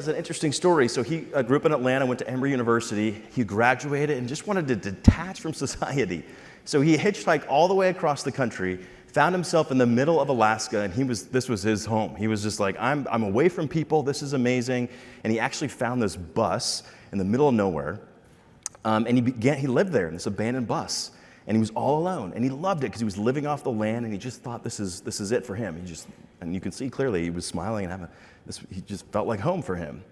has an interesting story. So he grew up in Atlanta, went to Emory University. He graduated and just wanted to detach from society. So he hitchhiked all the way across the country, found himself in the middle of Alaska, and this was his home. He was just like, I'm away from people, this is amazing. And he actually found this bus in the middle of nowhere, and he lived there in this abandoned bus. And he was all alone, and he loved it because he was living off the land, and he just thought this is it for him. And you can see clearly he was smiling and he just felt like home for him.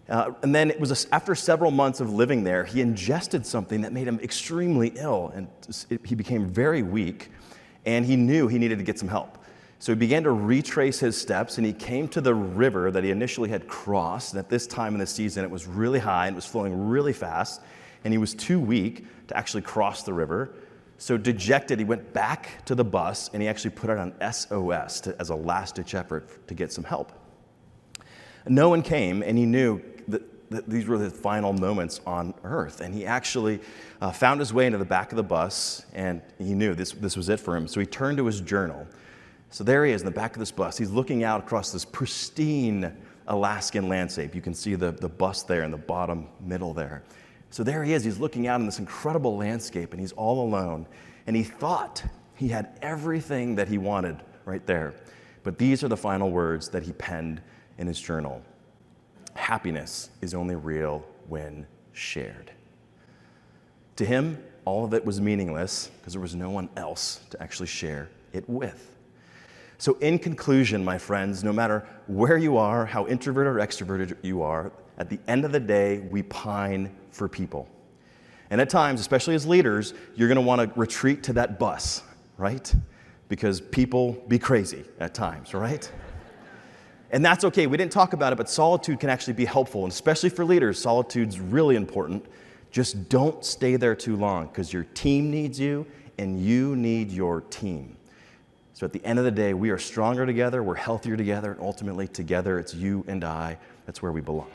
And then it was after several months of living there, he ingested something that made him extremely ill, and he became very weak, and he knew he needed to get some help. So he began to retrace his steps, and he came to the river that he initially had crossed. And at this time in the season, it was really high and it was flowing really fast, and he was too weak to actually cross the river. So dejected, he went back to the bus, and he actually put it on SOS as a last-ditch effort to get some help. No one came, and he knew that these were the final moments on Earth. And he actually found his way into the back of the bus, and he knew this was it for him. So he turned to his journal. So there he is in the back of this bus. He's looking out across this pristine Alaskan landscape. You can see the bus there in the bottom middle there. So there he is. He's looking out in this incredible landscape, and he's all alone. And he thought he had everything that he wanted right there. But these are the final words that he penned in his journal. Happiness is only real when shared. To him, all of it was meaningless because there was no one else to actually share it with. So in conclusion, my friends, no matter where you are, how introverted or extroverted you are, at the end of the day, we pine for people. And at times, especially as leaders, you're going to want to retreat to that bus, right? Because people be crazy at times, right? And that's okay. We didn't talk about it, but solitude can actually be helpful. And especially for leaders, solitude's really important. Just don't stay there too long because your team needs you and you need your team. So at the end of the day, we are stronger together, we're healthier together, and ultimately together it's you and I. That's where we belong.